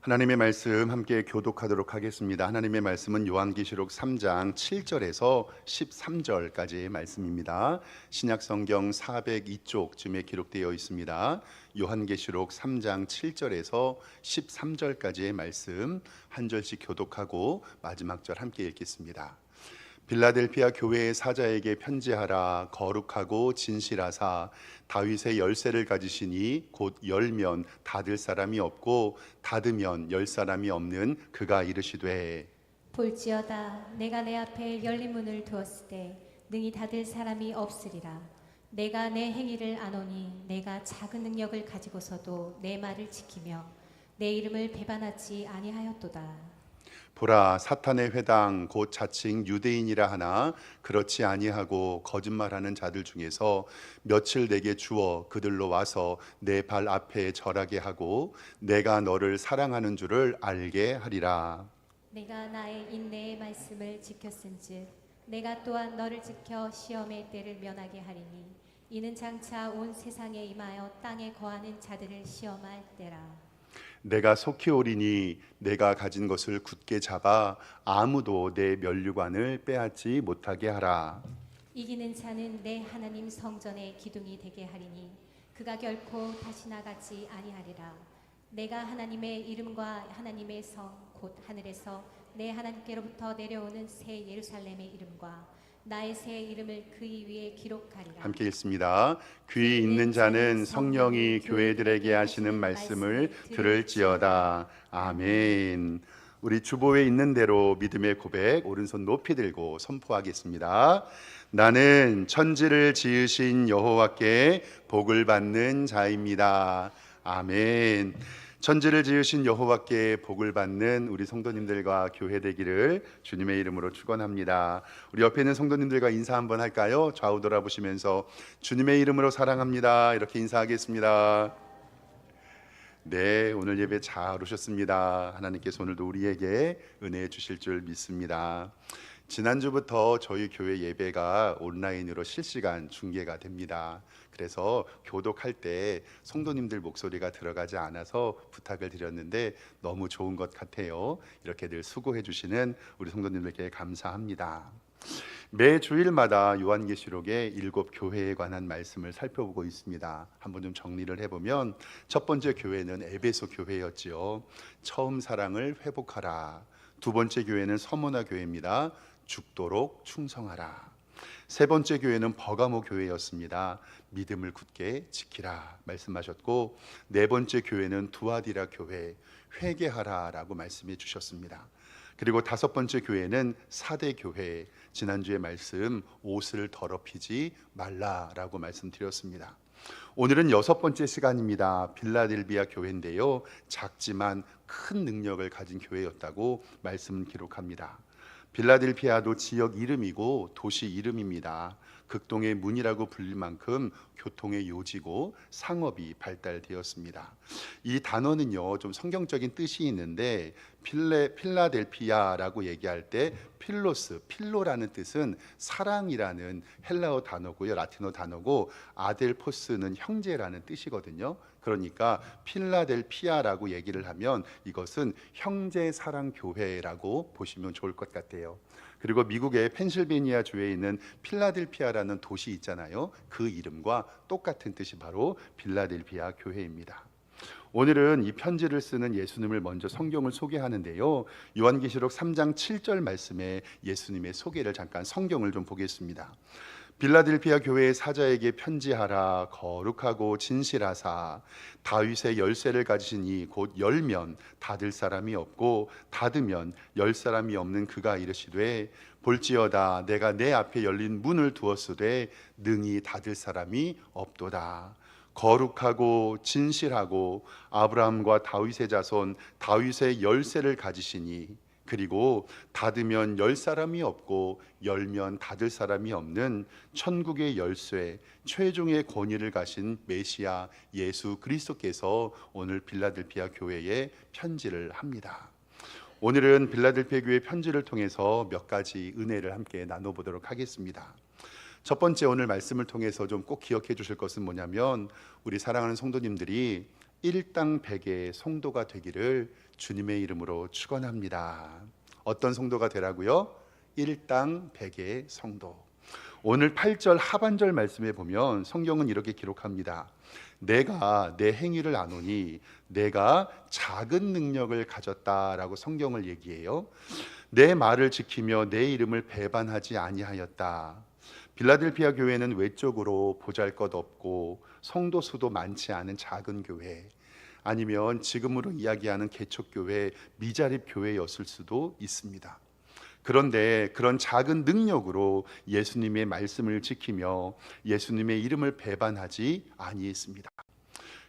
하나님의 말씀 함께 교독하도록 하겠습니다. 하나님의 말씀은 요한계시록 3장 7절에서 13절까지의 말씀입니다. 신약성경 402쪽쯤에 기록되어 있습니다. 요한계시록 3장 7절에서 13절까지의 말씀 한 절씩 교독하고 마지막 절 함께 읽겠습니다. 빌라델피아 교회의 사자에게 편지하라. 거룩하고 진실하사 다윗의 열쇠를 가지시니 곧 열면 닫을 사람이 없고 닫으면 열 사람이 없는 그가 이르시되 볼지어다 내가 내 앞에 열린 문을 두었을 때 능히 닫을 사람이 없으리라. 내가 내 행위를 아노니 내가 작은 능력을 가지고서도 내 말을 지키며 내 이름을 배반하지 아니하였도다. 보라, 사탄의 회당 곧 자칭 유대인이라 하나 그렇지 아니하고 거짓말하는 자들 중에서 며칠 내게 주어 그들로 와서 내 발 앞에 절하게 하고 내가 너를 사랑하는 줄을 알게 하리라. 내가 나의 인내의 말씀을 지켰은즉 내가 또한 너를 지켜 시험의 때를 면하게 하리니 이는 장차 온 세상에 임하여 땅에 거하는 자들을 시험할 때라. 내가 속히 오리니 내가 가진 것을 굳게 잡아 아무도 내 면류관을 빼앗지 못하게 하라. 이기는 자는 내 하나님 성전의 기둥이 되게 하리니 그가 결코 다시 나가지 아니하리라. 내가 하나님의 이름과 하나님의 성 곧 하늘에서 내 하나님께로부터 내려오는 새 예루살렘의 이름과 나의 새 이름을 그 위에 기록하리라. 함께 읽습니다. 귀 있는 자는 성령이 교회들에게 하시는 말씀을 들을지어다. 아멘. 우리 주보에 있는 대로 믿음의 고백 오른손 높이 들고 선포하겠습니다. 나는 천지를 지으신 여호와께 복을 받는 자입니다. 아멘. 천지를 지으신 여호와께 복을 받는 우리 성도님들과 교회 되기를 주님의 이름으로 축원합니다. 우리 옆에 있는 성도님들과 인사 한번 할까요? 좌우 돌아보시면서 주님의 이름으로 사랑합니다 이렇게 인사하겠습니다. 네, 오늘 예배 잘 오셨습니다. 하나님께서 오늘도 우리에게 은혜 주실 줄 믿습니다. 지난주부터 저희 교회 예배가 온라인으로 실시간 중계가 됩니다. 그래서 교독할 때 성도님들 목소리가 들어가지 않아서 부탁을 드렸는데 너무 좋은 것 같아요. 이렇게 늘 수고해 주시는 우리 성도님들께 감사합니다. 매 주일마다 요한계시록의 7교회에 관한 말씀을 살펴보고 있습니다. 한번 좀 정리를 해보면 첫 번째 교회는 에베소 교회였지요. 처음 사랑을 회복하라. 두 번째 교회는 서머나 교회입니다. 죽도록 충성하라. 세 번째 교회는 버가모 교회였습니다. 믿음을 굳게 지키라 말씀하셨고, 네 번째 교회는 두아디라 교회, 회개하라 라고 말씀해 주셨습니다. 그리고 다섯 번째 교회는 사대 교회, 지난주에 말씀 옷을 더럽히지 말라라고 말씀드렸습니다. 오늘은 여섯 번째 시간입니다. 빌라델비아 교회인데요, 작지만 큰 능력을 가진 교회였다고 말씀 기록합니다. 빌라델피아도 지역 이름이고 도시 이름입니다. 극동의 문이라고 불릴 만큼 교통의 요지고 상업이 발달되었습니다. 이 단어는요, 좀 성경적인 뜻이 있는데 필라델피아라고 얘기할 때 필로스, 필로라는 뜻은 사랑이라는 헬라어 단어고요, 라틴어 단어고, 아델포스는 형제라는 뜻이거든요. 그러니까 필라델피아라고 얘기를 하면 이것은 형제 사랑 교회라고 보시면 좋을 것 같아요. 그리고 미국의 펜실베니아 주에 있는 필라델피아라는 도시 있잖아요. 그 이름과 똑같은 뜻이 바로 빌라델피아 교회입니다. 오늘은 이 편지를 쓰는 예수님을 먼저 성경을 소개하는데요, 요한계시록 3장 7절 말씀에 예수님의 소개를 잠깐 성경을 좀 보겠습니다. 빌라델피아 교회의 사자에게 편지하라. 거룩하고 진실하사 다윗의 열쇠를 가지시니 곧 열면 닫을 사람이 없고 닫으면 열 사람이 없는 그가 이르시되 볼지어다 내가 내 앞에 열린 문을 두었으되 능히 닫을 사람이 없도다. 거룩하고 진실하고 아브라함과 다윗의 자손 다윗의 열쇠를 가지시니 그리고 닫으면 열 사람이 없고 열면 닫을 사람이 없는 천국의 열쇠, 최종의 권위를 가신 메시아 예수 그리스도께서 오늘 빌라델피아 교회에 편지를 합니다. 오늘은 빌라델피아 교회 편지를 통해서 몇 가지 은혜를 함께 나눠보도록 하겠습니다. 첫 번째, 오늘 말씀을 통해서 좀 꼭 기억해 주실 것은 뭐냐면, 우리 사랑하는 성도님들이 일당백의 성도가 되기를 주님의 이름으로 축원합니다. 어떤 성도가 되라고요? 일당백의 성도. 오늘 8절 하반절 말씀에 보면 성경은 이렇게 기록합니다. 내가 내 행위를 아노니 내가 작은 능력을 가졌다라고 성경을 얘기해요. 내 말을 지키며 내 이름을 배반하지 아니하였다. 빌라델피아 교회는 외적으로 보잘것없고 성도 수도 많지 않은 작은 교회, 아니면 지금으로 이야기하는 개척교회, 미자립 교회였을 수도 있습니다. 그런데 그런 작은 능력으로 예수님의 말씀을 지키며 예수님의 이름을 배반하지 아니했습니다.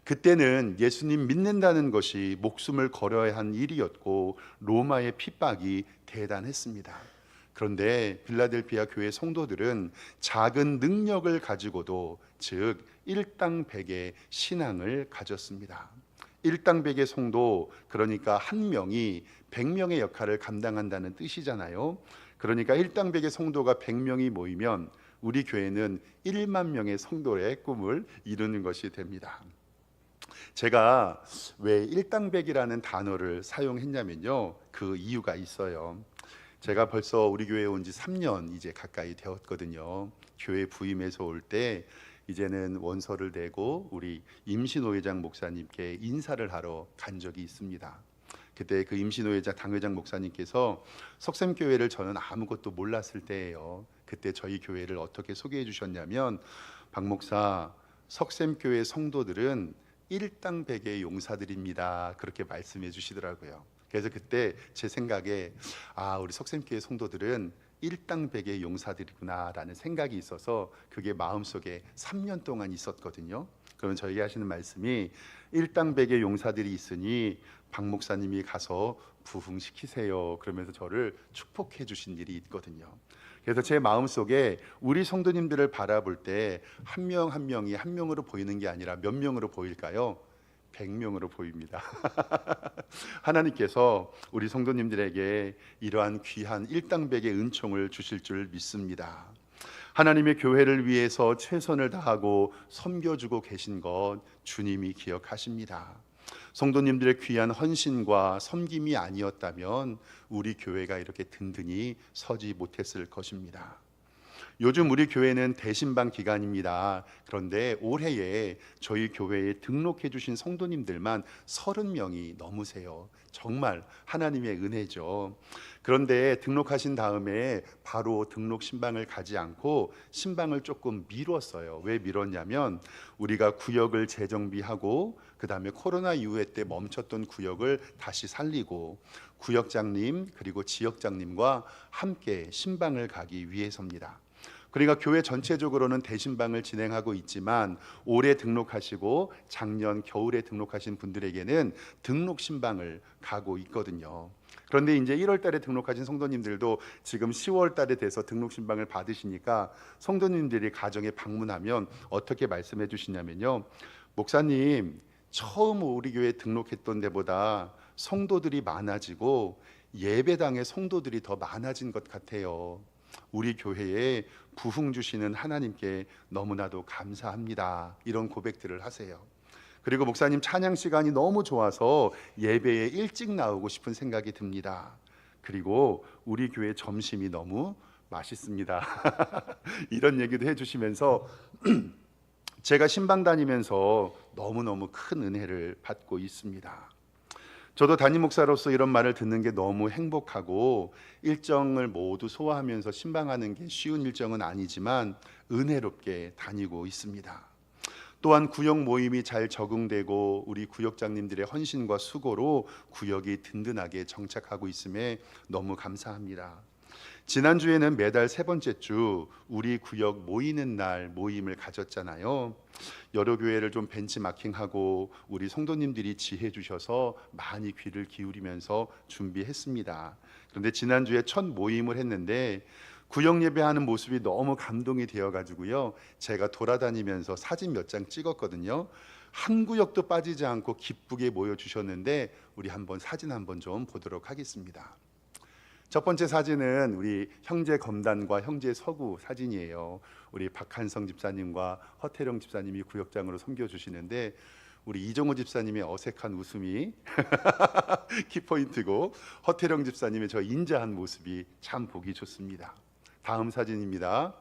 그때는 예수님 믿는다는 것이 목숨을 걸어야 한 일이었고 로마의 핍박이 대단했습니다. 그런데 빌라델피아 교회 성도들은 작은 능력을 가지고도, 즉 일당백의 신앙을 가졌습니다. 일당백의 성도, 그러니까 한 명이 100명의 역할을 감당한다는 뜻이잖아요. 그러니까 일당백의 성도가 100명이 모이면 우리 교회는 1만 명의 성도의 꿈을 이루는 것이 됩니다. 제가 왜 일당백이라는 단어를 사용했냐면요, 그 이유가 있어요. 제가 벌써 우리 교회에 온 지 3년 이제 가까이 되었거든요. 교회 부임해서 올 때 이제는 원서를 내고 우리 임신호회장 목사님께 인사를 하러 간 적이 있습니다. 그때 그 임신호회장 당회장 목사님께서 석샘교회를 저는 아무것도 몰랐을 때예요. 그때 저희 교회를 어떻게 소개해 주셨냐면, 박 목사, 석샘교회 성도들은 일당백의 용사들입니다, 그렇게 말씀해 주시더라고요. 그래서 그때 제 생각에 우리 석샘교회 성도들은 일당백의 용사들이구나 라는 생각이 있어서 그게 마음속에 3년 동안 있었거든요. 그러면 저에게 하시는 말씀이, 일당백의 용사들이 있으니 박 목사님이 가서 부흥시키세요, 그러면서 저를 축복해 주신 일이 있거든요. 그래서 제 마음속에 우리 성도님들을 바라볼 때 한 명 한 명이 한 명으로 보이는 게 아니라 몇 명으로 보일까요? 100명으로 보입니다. 하나님께서 우리 성도님들에게 이러한 귀한 일당백의 은총을 주실 줄 믿습니다. 하나님의 교회를 위해서 최선을 다하고 섬겨주고 계신 것 주님이 기억하십니다. 성도님들의 귀한 헌신과 섬김이 아니었다면 우리 교회가 이렇게 든든히 서지 못했을 것입니다. 요즘 우리 교회는 대신방 기간입니다. 그런데 올해에 저희 교회에 등록해 주신 성도님들만 30명이 넘으세요. 정말 하나님의 은혜죠. 그런데 등록하신 다음에 바로 등록 신방을 가지 않고 신방을 조금 미뤘어요. 왜 미뤘냐면, 우리가 구역을 재정비하고 그 다음에 코로나 이후에 때 멈췄던 구역을 다시 살리고 구역장님 그리고 지역장님과 함께 신방을 가기 위해서입니다. 그러니까 교회 전체적으로는 대신방을 진행하고 있지만 올해 등록하시고 작년 겨울에 등록하신 분들에게는 등록 신방을 가고 있거든요. 그런데 이제 1월 달에 등록하신 성도님들도 지금 10월 달에 돼서 등록 신방을 받으시니까 성도님들이 가정에 방문하면 어떻게 말씀해 주시냐면요, 목사님, 처음 우리 교회에 등록했던 데보다 성도들이 많아지고 예배당에 성도들이 더 많아진 것 같아요. 우리 교회에 부흥 주시는 하나님께 너무나도 감사합니다, 이런 고백들을 하세요. 그리고 목사님, 찬양 시간이 너무 좋아서 예배에 일찍 나오고 싶은 생각이 듭니다. 그리고 우리 교회 점심이 너무 맛있습니다. 이런 얘기도 해주시면서 제가 신방 다니면서 너무너무 큰 은혜를 받고 있습니다. 저도 담임 목사로서 이런 말을 듣는 게 너무 행복하고, 일정을 모두 소화하면서 신방하는 게 쉬운 일정은 아니지만 은혜롭게 다니고 있습니다. 또한 구역 모임이 잘 적응되고 우리 구역장님들의 헌신과 수고로 구역이 든든하게 정착하고 있음에 너무 감사합니다. 지난주에는 매달 3번째 주 우리 구역 모이는 날 모임을 가졌잖아요. 여러 교회를 좀 벤치마킹하고 우리 성도님들이 지혜 주셔서 많이 귀를 기울이면서 준비했습니다. 그런데 지난주에 첫 모임을 했는데 구역 예배하는 모습이 너무 감동이 되어가지고요, 제가 돌아다니면서 사진 몇 장 찍었거든요. 한 구역도 빠지지 않고 기쁘게 모여주셨는데 우리 사진 한번 좀 보도록 하겠습니다. 첫 번째 사진은 우리 형제 검단과 형제 서구 사진이에요. 우리 박한성 집사님과 허태령 집사님이 구역장으로 섬겨주시는데 우리 이정호 집사님의 어색한 웃음이 키포인트고, 허태령 집사님의 저 인자한 모습이 참 보기 좋습니다. 다음 사진입니다.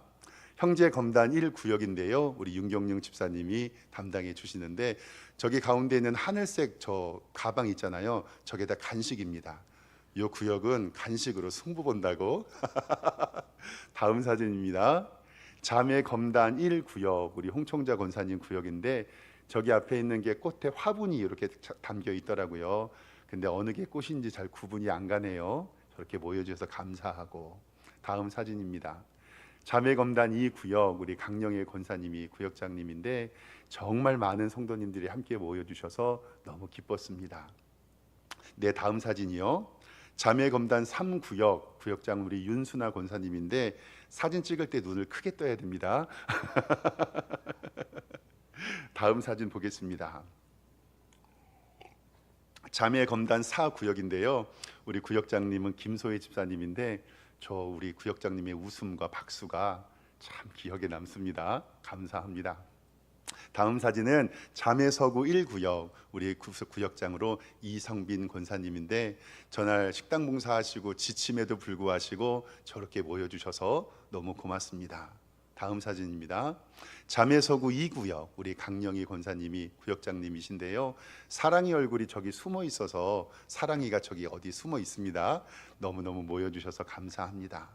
형제 검단 1구역인데요. 우리 윤경영 집사님이 담당해 주시는데, 저기 가운데 있는 하늘색 저 가방 있잖아요. 저게 다 간식입니다. 이 구역은 간식으로 승부 본다고. 다음 사진입니다. 자매 검단 1구역, 우리 홍총자 권사님 구역인데, 저기 앞에 있는 게 꽃에 화분이 이렇게 담겨 있더라고요. 근데 어느 게 꽃인지 잘 구분이 안 가네요. 저렇게 모여주셔서 감사하고. 다음 사진입니다. 자매검단 2구역, 우리 강영애 권사님이 구역장님인데, 정말 많은 성도님들이 함께 모여주셔서 너무 기뻤습니다. 네, 다음 사진이요. 자매검단 3구역, 구역장 우리 윤순아 권사님인데, 사진 찍을 때 눈을 크게 떠야 됩니다. 다음 사진 보겠습니다. 자매검단 4구역인데요. 우리 구역장님은 김소혜 집사님인데, 저 우리 구역장님의 웃음과 박수가 참 기억에 남습니다. 감사합니다. 다음 사진은 자매서구 1구역, 우리 구역장으로 이성빈 권사님인데, 전날 식당 봉사하시고 지침에도 불구하시고 저렇게 모여주셔서 너무 고맙습니다. 다음 사진입니다. 자매서구 2구역, 우리 강영희 권사님이 구역장님이신데요. 사랑이 얼굴이 저기 숨어 있어서, 사랑이가 저기 어디 숨어 있습니다. 너무너무 모여주셔서 감사합니다.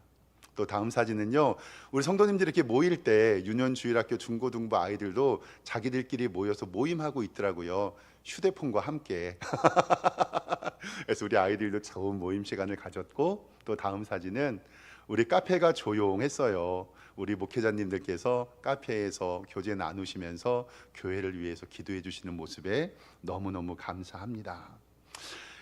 또 다음 사진은요, 우리 성도님들이 이렇게 모일 때 유년주일학교 중고등부 아이들도 자기들끼리 모여서 모임하고 있더라고요. 휴대폰과 함께. 그래서 우리 아이들도 좋은 모임 시간을 가졌고, 또 다음 사진은 우리 카페가 조용했어요. 우리 목회자님들께서 카페에서 교제 나누시면서 교회를 위해서 기도해 주시는 모습에 너무너무 감사합니다.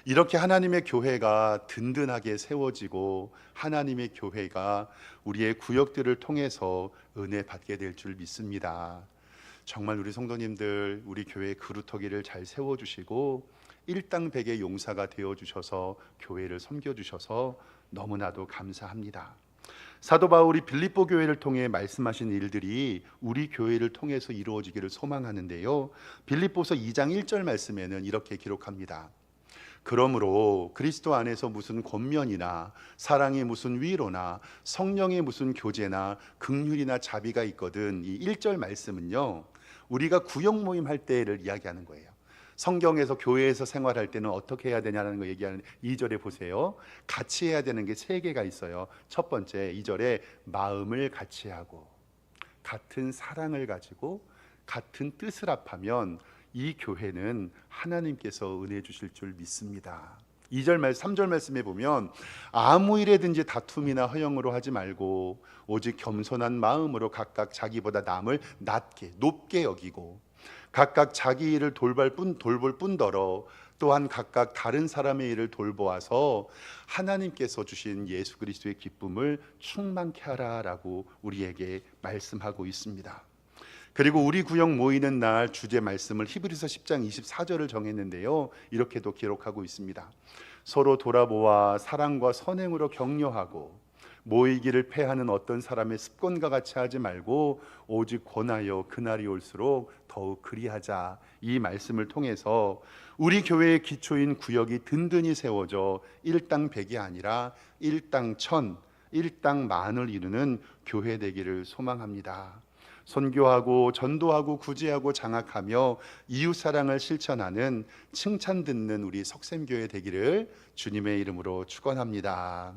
이렇게 하나님의 교회가 든든하게 세워지고, 하나님의 교회가 우리의 구역들을 통해서 은혜 받게 될 줄 믿습니다. 정말 우리 성도님들, 우리 교회의 그루터기를 잘 세워주시고 일당백의 용사가 되어주셔서 교회를 섬겨주셔서 너무나도 감사합니다. 사도 바울이 빌립보 교회를 통해 말씀하신 일들이 우리 교회를 통해서 이루어지기를 소망하는데요, 빌립보서 2장 1절 말씀에는 이렇게 기록합니다. 그러므로 그리스도 안에서 무슨 권면이나 사랑의 무슨 위로나 성령의 무슨 교제나 긍휼이나 자비가 있거든, 이 1절 말씀은요, 우리가 구역 모임 할 때를 이야기하는 거예요. 성경에서 교회에서 생활할 때는 어떻게 해야 되냐는 거 얘기하는 2절에 보세요. 같이 해야 되는 게 3개가 있어요. 첫 번째 2절에 마음을 같이 하고, 같은 사랑을 가지고 같은 뜻을 합하면 이 교회는 하나님께서 은혜 주실 줄 믿습니다. 2절 말씀, 3절 말씀에 보면 아무 일에든지 다툼이나 허영으로 하지 말고 오직 겸손한 마음으로 각각 자기보다 남을 낮게 높게 여기고, 각각 자기 일을 돌볼 뿐더러 또한 각각 다른 사람의 일을 돌보아서 하나님께서 주신 예수 그리스도의 기쁨을 충만케 하라라고 우리에게 말씀하고 있습니다. 그리고 우리 구역 모이는 날 주제 말씀을 히브리서 10장 24절을 정했는데요, 이렇게도 기록하고 있습니다. 서로 돌아보아 사랑과 선행으로 격려하고 모이기를 패하는 어떤 사람의 습관과 같이 하지 말고 오직 권하여 그날이 올수록 더욱 그리하자. 이 말씀을 통해서 우리 교회의 기초인 구역이 든든히 세워져 일당 백이 아니라 일당 천, 일당 만을 이루는 교회 되기를 소망합니다. 선교하고 전도하고 구제하고 장학하며 이웃사랑을 실천하는 칭찬 듣는 우리 석샘교회 되기를 주님의 이름으로 축원합니다.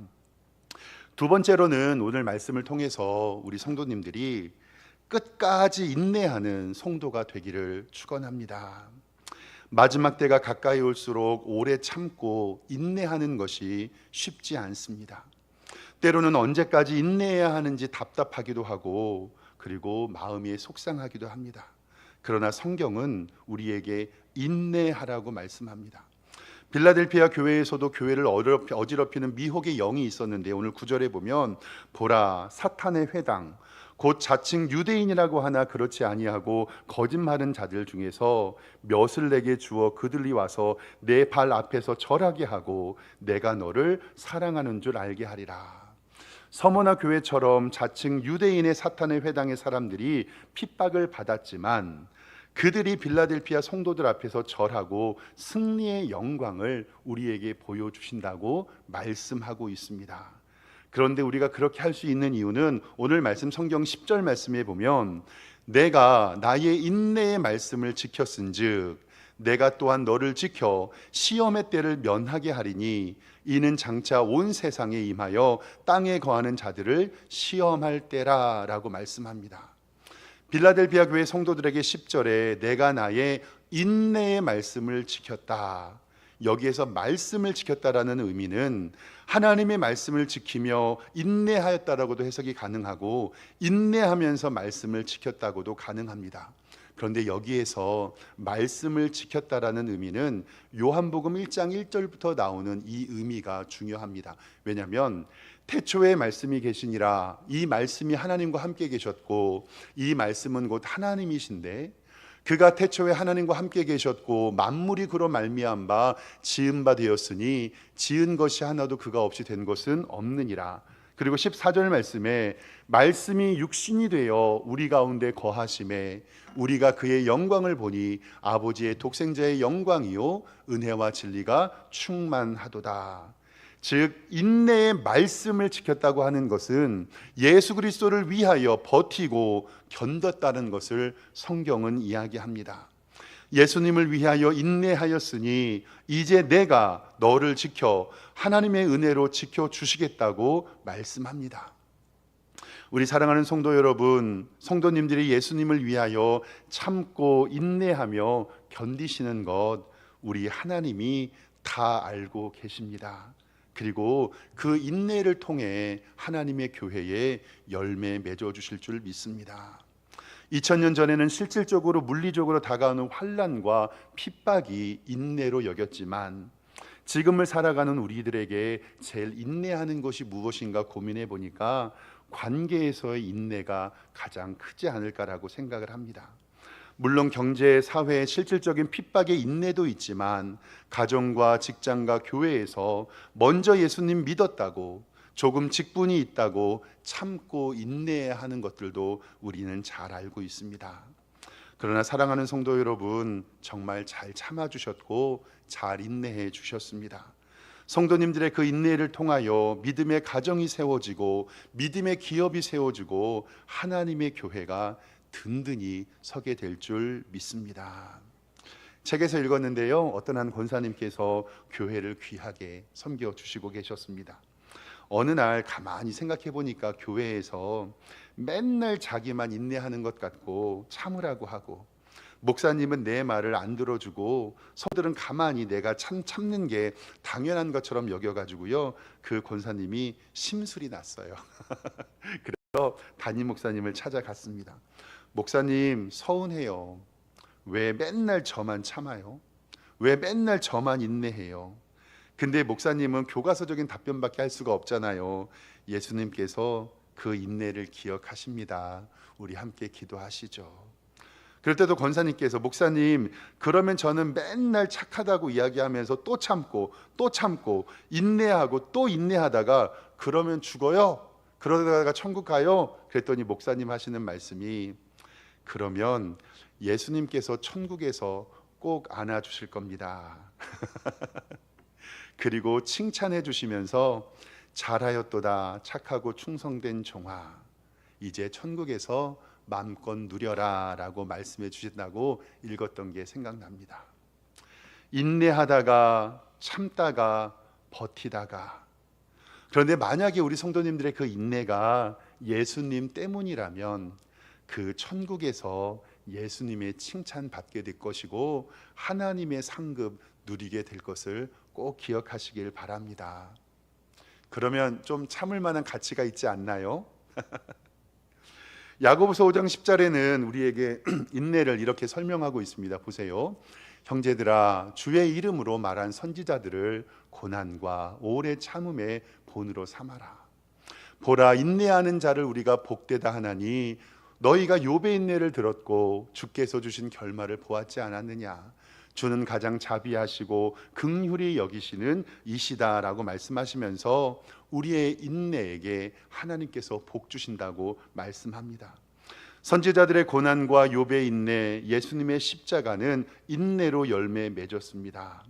두 번째로는 오늘 말씀을 통해서 우리 성도님들이 끝까지 인내하는 성도가 되기를 축원합니다. 마지막 때가 가까이 올수록 오래 참고 인내하는 것이 쉽지 않습니다. 때로는 언제까지 인내해야 하는지 답답하기도 하고, 그리고 마음이 속상하기도 합니다. 그러나 성경은 우리에게 인내하라고 말씀합니다. 빌라델피아 교회에서도 교회를 어지럽히는 미혹의 영이 있었는데, 오늘 9절에 보면 보라, 사탄의 회당 곧 자칭 유대인이라고 하나 그렇지 아니하고 거짓말하는 자들 중에서 몇을 내게 주어 그들이 와서 내 발 앞에서 절하게 하고 내가 너를 사랑하는 줄 알게 하리라. 서머나 교회처럼 자칭 유대인의 사탄의 회당의 사람들이 핍박을 받았지만 그들이 빌라델피아 성도들 앞에서 절하고 승리의 영광을 우리에게 보여주신다고 말씀하고 있습니다. 그런데 우리가 그렇게 할 수 있는 이유는 오늘 말씀 성경 10절 말씀에 보면 내가 나의 인내의 말씀을 지켰은즉 내가 또한 너를 지켜 시험의 때를 면하게 하리니 이는 장차 온 세상에 임하여 땅에 거하는 자들을 시험할 때라 라고 말씀합니다. 빌라델비아 교회 성도들에게 10절에 내가 나의 인내의 말씀을 지켰다. 여기에서 말씀을 지켰다라는 의미는 하나님의 말씀을 지키며 인내하였다라고도 해석이 가능하고 인내하면서 말씀을 지켰다고도 가능합니다. 그런데 여기에서 말씀을 지켰다라는 의미는 요한복음 1장 1절부터 나오는 이 의미가 중요합니다. 왜냐하면 태초에 말씀이 계시니라, 이 말씀이 하나님과 함께 계셨고 이 말씀은 곧 하나님이신데 그가 태초에 하나님과 함께 계셨고 만물이 그로 말미암 바 지은 바 되었으니 지은 것이 하나도 그가 없이 된 것은 없느니라. 그리고 14절 말씀에 말씀이 육신이 되어 우리 가운데 거하심에 우리가 그의 영광을 보니 아버지의 독생자의 영광이요 은혜와 진리가 충만하도다. 즉 인내의 말씀을 지켰다고 하는 것은 예수 그리스도를 위하여 버티고 견뎠다는 것을 성경은 이야기합니다. 예수님을 위하여 인내하였으니 이제 내가 너를 지켜 하나님의 은혜로 지켜주시겠다고 말씀합니다. 우리 사랑하는 성도 여러분, 성도님들이 예수님을 위하여 참고 인내하며 견디시는 것 우리 하나님이 다 알고 계십니다. 그리고 그 인내를 통해 하나님의 교회에 열매 맺어 주실 줄 믿습니다. 2000년 전에는 실질적으로 물리적으로 다가오는 환난과 핍박이 인내로 여겼지만 지금을 살아가는 우리들에게 제일 인내하는 것이 무엇인가 고민해 보니까 관계에서의 인내가 가장 크지 않을까라고 생각을 합니다. 물론 경제, 사회, 실질적인 핍박의 인내도 있지만 가정과 직장과 교회에서 먼저 예수님 믿었다고 조금 직분이 있다고 참고 인내하는 것들도 우리는 잘 알고 있습니다. 그러나 사랑하는 성도 여러분, 정말 잘 참아주셨고 잘 인내해 주셨습니다. 성도님들의 그 인내를 통하여 믿음의 가정이 세워지고 믿음의 기업이 세워지고 하나님의 교회가 든든히 서게 될 줄 믿습니다. 책에서 읽었는데요, 어떤 한 권사님께서 교회를 귀하게 섬겨주시고 계셨습니다. 어느 날 가만히 생각해 보니까 교회에서 맨날 자기만 인내하는 것 같고 참으라고 하고 목사님은 내 말을 안 들어주고 성도들은 가만히 내가 참는 게 당연한 것처럼 여겨가지고요, 그 권사님이 심술이 났어요. 그래서 담임 목사님을 찾아갔습니다. 목사님, 서운해요. 왜 맨날 저만 참아요? 왜 맨날 저만 인내해요? 근데 목사님은 교과서적인 답변밖에 할 수가 없잖아요. 예수님께서 그 인내를 기억하십니다. 우리 함께 기도하시죠. 그럴 때도 권사님께서 목사님, 그러면 저는 맨날 착하다고 이야기하면서 또 참고 또 참고 인내하고 또 인내하다가 그러면 죽어요? 그러다가 천국 가요? 그랬더니 목사님 하시는 말씀이 그러면 예수님께서 천국에서 꼭 안아주실 겁니다. 그리고 칭찬해 주시면서 잘하였도다 착하고 충성된 종아, 이제 천국에서 마음껏 누려라 라고 말씀해 주신다고 읽었던 게 생각납니다. 인내하다가 참다가 버티다가, 그런데 만약에 우리 성도님들의 그 인내가 예수님 때문이라면 그 천국에서 예수님의 칭찬 받게 될 것이고 하나님의 상급 누리게 될 것을 꼭 기억하시길 바랍니다. 그러면 좀 참을 만한 가치가 있지 않나요? 야고보서 5장 10절에는 우리에게 인내를 이렇게 설명하고 있습니다. 보세요. 형제들아, 주의 이름으로 말한 선지자들을 고난과 오래 참음의 본으로 삼아라. 보라, 인내하는 자를 우리가 복되다 하나니 너희가 욥의 인내를 들었고 주께서 주신 결말을 보았지 않았느냐. 주는 가장 자비하시고 긍휼히 여기시는 이시다라고 말씀하시면서 우리의 인내에게 하나님께서 복 주신다고 말씀합니다. 선지자들의 고난과 욥의 인내, 예수님의 십자가는 인내로 열매 맺었습니다.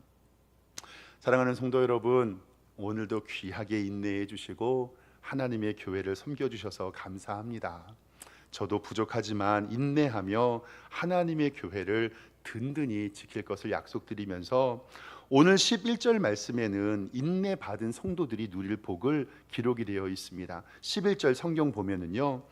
사랑하는 성도 여러분, 오늘도 귀하게 인내해 주시고 하나님의 교회를 섬겨주셔서 감사합니다. 저도 부족하지만 인내하며 하나님의 교회를 든든히 지킬 것을 약속드리면서 오늘 11절 말씀에는 인내 받은 성도들이 누릴 복을 기록이 되어 있습니다. 11절 성경 보면은요,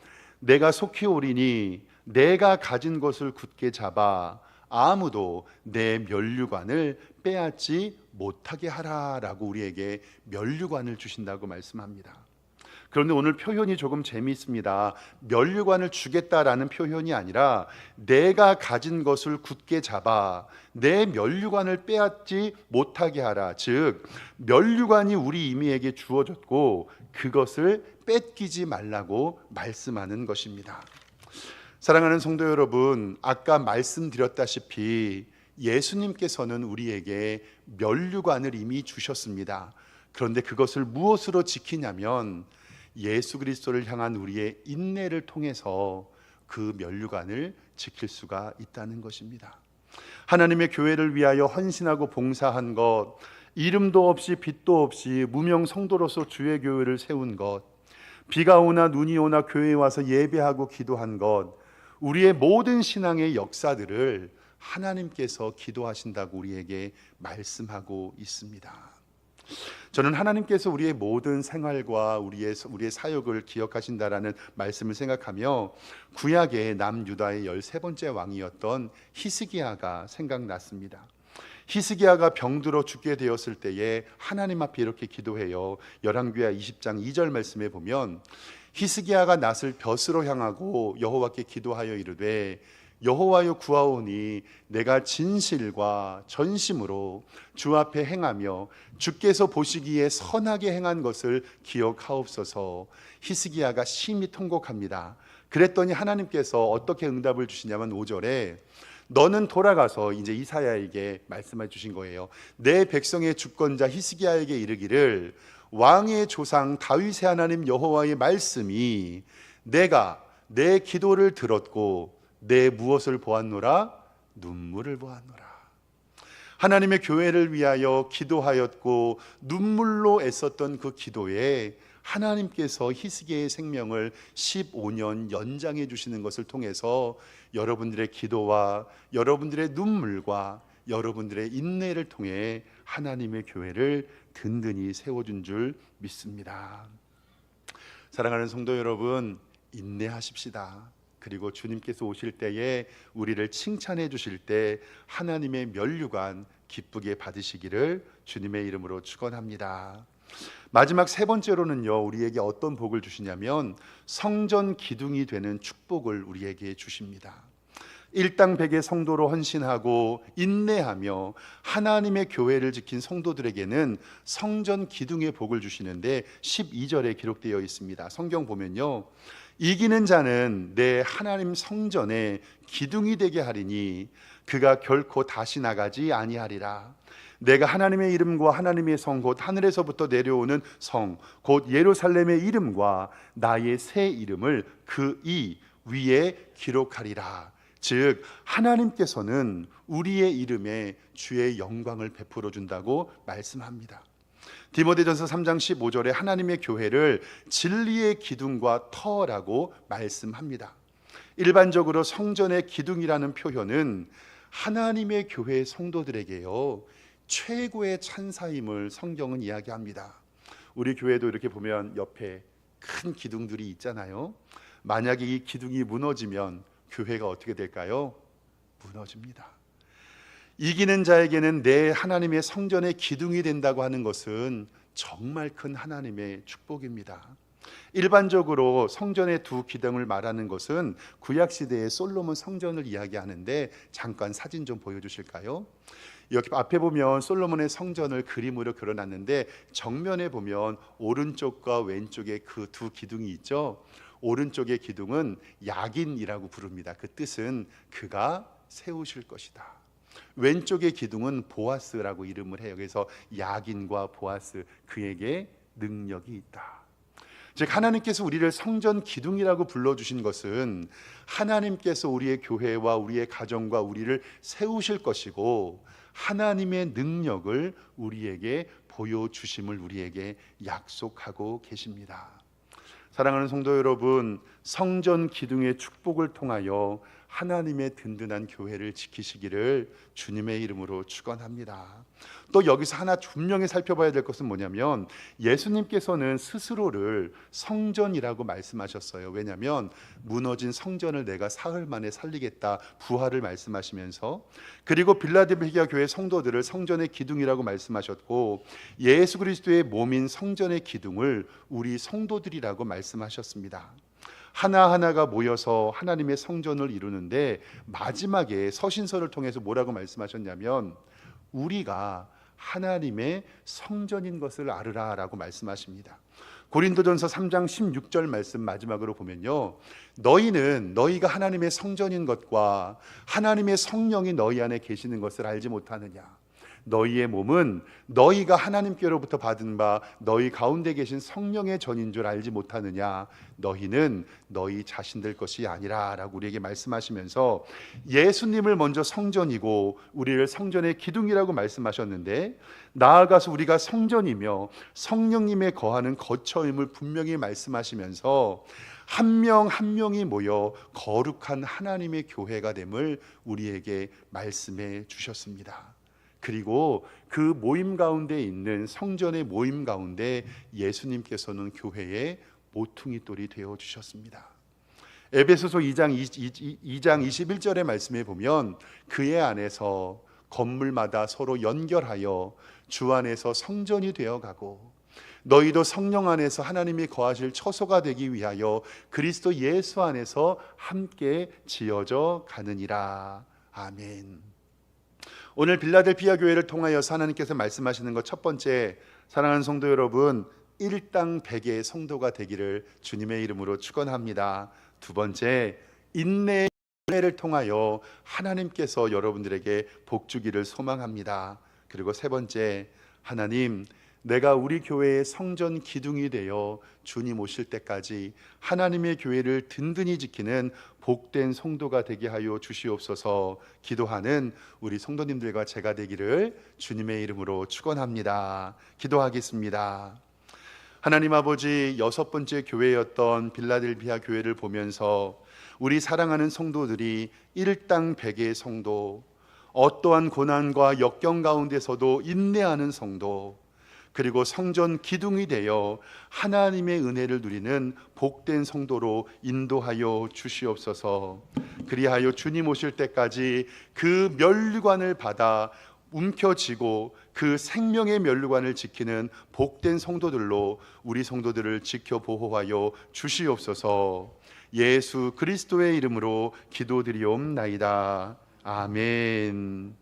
내가 속히 오리니 내가 가진 것을 굳게 잡아 아무도 내 면류관을 빼앗지 못하게 하라라고 우리에게 면류관을 주신다고 말씀합니다. 그런데 오늘 표현이 조금 재미있습니다. 면류관을 주겠다라는 표현이 아니라 내가 가진 것을 굳게 잡아 내 면류관을 빼앗지 못하게 하라. 즉 면류관이 우리 이미에게 주어졌고 그것을 뺏기지 말라고 말씀하는 것입니다. 사랑하는 성도 여러분, 아까 말씀드렸다시피 예수님께서는 우리에게 면류관을 이미 주셨습니다. 그런데 그것을 무엇으로 지키냐면 예수 그리스도를 향한 우리의 인내를 통해서 그 면류관을 지킬 수가 있다는 것입니다. 하나님의 교회를 위하여 헌신하고 봉사한 것, 이름도 없이 빛도 없이 무명 성도로서 주의 교회를 세운 것, 비가 오나 눈이 오나 교회에 와서 예배하고 기도한 것, 우리의 모든 신앙의 역사들을 하나님께서 기도하신다고 우리에게 말씀하고 있습니다. 저는 하나님께서 우리의 모든 생활과 우리의 사역을 기억하신다라는 말씀을 생각하며 구약의 남유다의 13번째 왕이었던 히스기야가 생각났습니다. 히스기야가 병들어 죽게 되었을 때에 하나님 앞에 이렇게 기도해요. 열왕기하 20장 2절 말씀에 보면 히스기야가 낫을 벼스로 향하고 여호와께 기도하여 이르되 여호와여 구하오니 내가 진실과 전심으로 주 앞에 행하며 주께서 보시기에 선하게 행한 것을 기억하옵소서. 히스기야가 심히 통곡합니다. 그랬더니 하나님께서 어떻게 응답을 주시냐면 5절에 너는 돌아가서 이제 이사야에게 말씀해 주신 거예요. 내 백성의 주권자 히스기야에게 이르기를 왕의 조상 다윗의 하나님 여호와의 말씀이 내가 내 기도를 들었고 내 무엇을 보았노라? 눈물을 보았노라. 하나님의 교회를 위하여 기도하였고 눈물로 애썼던 그 기도에 하나님께서 히스기야의 생명을 15년 연장해 주시는 것을 통해서 여러분들의 기도와 여러분들의 눈물과 여러분들의 인내를 통해 하나님의 교회를 든든히 세워준 줄 믿습니다. 사랑하는 성도 여러분, 인내하십시다. 그리고 주님께서 오실 때에 우리를 칭찬해 주실 때 하나님의 면류관 기쁘게 받으시기를 주님의 이름으로 축원합니다. 마지막 세 번째로는요, 우리에게 어떤 복을 주시냐면 성전 기둥이 되는 축복을 우리에게 주십니다. 일당백의 성도로 헌신하고 인내하며 하나님의 교회를 지킨 성도들에게는 성전 기둥의 복을 주시는데 12절에 기록되어 있습니다. 성경 보면요, 이기는 자는 내 하나님 성전에 기둥이 되게 하리니 그가 결코 다시 나가지 아니하리라. 내가 하나님의 이름과 하나님의 성 곧 하늘에서부터 내려오는 성 곧 예루살렘의 이름과 나의 새 이름을 그 이 위에 기록하리라. 즉 하나님께서는 우리의 이름에 주의 영광을 베풀어 준다고 말씀합니다. 디모데전서 3장 15절에 하나님의 교회를 진리의 기둥과 터라고 말씀합니다. 일반적으로 성전의 기둥이라는 표현은 하나님의 교회 성도들에게요 최고의 찬사임을 성경은 이야기합니다. 우리 교회도 이렇게 보면 옆에 큰 기둥들이 있잖아요. 만약에 이 기둥이 무너지면 교회가 어떻게 될까요? 무너집니다. 이기는 자에게는 내 하나님의 성전의 기둥이 된다고 하는 것은 정말 큰 하나님의 축복입니다. 일반적으로 성전의 두 기둥을 말하는 것은 구약시대의 솔로몬 성전을 이야기하는데 잠깐 사진 좀 보여주실까요? 여기 앞에 보면 솔로몬의 성전을 그림으로 그려놨는데 정면에 보면 오른쪽과 왼쪽에 그 두 기둥이 있죠. 오른쪽의 기둥은 야긴이라고 부릅니다. 그 뜻은 그가 세우실 것이다. 왼쪽의 기둥은 보아스라고 이름을 해요. 그래서 야긴과 보아스, 그에게 능력이 있다. 즉 하나님께서 우리를 성전 기둥이라고 불러주신 것은 하나님께서 우리의 교회와 우리의 가정과 우리를 세우실 것이고 하나님의 능력을 우리에게 보여주심을 우리에게 약속하고 계십니다. 사랑하는 성도 여러분, 성전 기둥의 축복을 통하여 하나님의 든든한 교회를 지키시기를 주님의 이름으로 축원합니다. 또 여기서 하나 분명히 살펴봐야 될 것은 뭐냐면 예수님께서는 스스로를 성전이라고 말씀하셨어요. 왜냐하면 무너진 성전을 내가 사흘 만에 살리겠다 부활을 말씀하시면서, 그리고 빌라델피아 교회 성도들을 성전의 기둥이라고 말씀하셨고 예수 그리스도의 몸인 성전의 기둥을 우리 성도들이라고 말씀하셨습니다. 하나하나가 모여서 하나님의 성전을 이루는데 마지막에 서신서를 통해서 뭐라고 말씀하셨냐면 우리가 하나님의 성전인 것을 알으라 라고 말씀하십니다. 고린도전서 3장 16절 말씀 마지막으로 보면요, 너희는 너희가 하나님의 성전인 것과 하나님의 성령이 너희 안에 계시는 것을 알지 못하느냐. 너희의 몸은 너희가 하나님께로부터 받은 바 너희 가운데 계신 성령의 전인 줄 알지 못하느냐. 너희는 너희 자신들 것이 아니라 라고 우리에게 말씀하시면서 예수님을 먼저 성전이고 우리를 성전의 기둥이라고 말씀하셨는데, 나아가서 우리가 성전이며 성령님의 거하는 거처임을 분명히 말씀하시면서 한 명 한 명이 모여 거룩한 하나님의 교회가 됨을 우리에게 말씀해 주셨습니다. 그리고 그 모임 가운데 있는 성전의 모임 가운데 예수님께서는 교회의 모퉁이 돌이 되어 주셨습니다. 에베소서 2장 21절의 말씀에 보면 그의 안에서 건물마다 서로 연결하여 주 안에서 성전이 되어가고 너희도 성령 안에서 하나님이 거하실 처소가 되기 위하여 그리스도 예수 안에서 함께 지어져 가느니라. 아멘. 오늘 빌라델피아 교회를 통하여서 하나님께서 말씀하시는 것 첫 번째, 사랑하는 성도 여러분, 일당 백의 성도가 되기를 주님의 이름으로 축원합니다. 두 번째, 인내의 은혜를 통하여 하나님께서 여러분들에게 복 주기를 소망합니다. 그리고 세 번째, 하나님, 내가 우리 교회의 성전 기둥이 되어 주님 오실 때까지 하나님의 교회를 든든히 지키는 복된 성도가 되게 하여 주시옵소서 기도하는 우리 성도님들과 제가 되기를 주님의 이름으로 축원합니다. 기도하겠습니다. 하나님 아버지, 여섯 번째 교회였던 빌라델피아 교회를 보면서 우리 사랑하는 성도들이 일당 백의 성도, 어떠한 고난과 역경 가운데서도 인내하는 성도, 그리고 성전 기둥이 되어 하나님의 은혜를 누리는 복된 성도로 인도하여 주시옵소서. 그리하여 주님 오실 때까지 그 면류관을 받아 움켜쥐고 그 생명의 면류관을 지키는 복된 성도들로 우리 성도들을 지켜 보호하여 주시옵소서. 예수 그리스도의 이름으로 기도드리옵나이다. 아멘.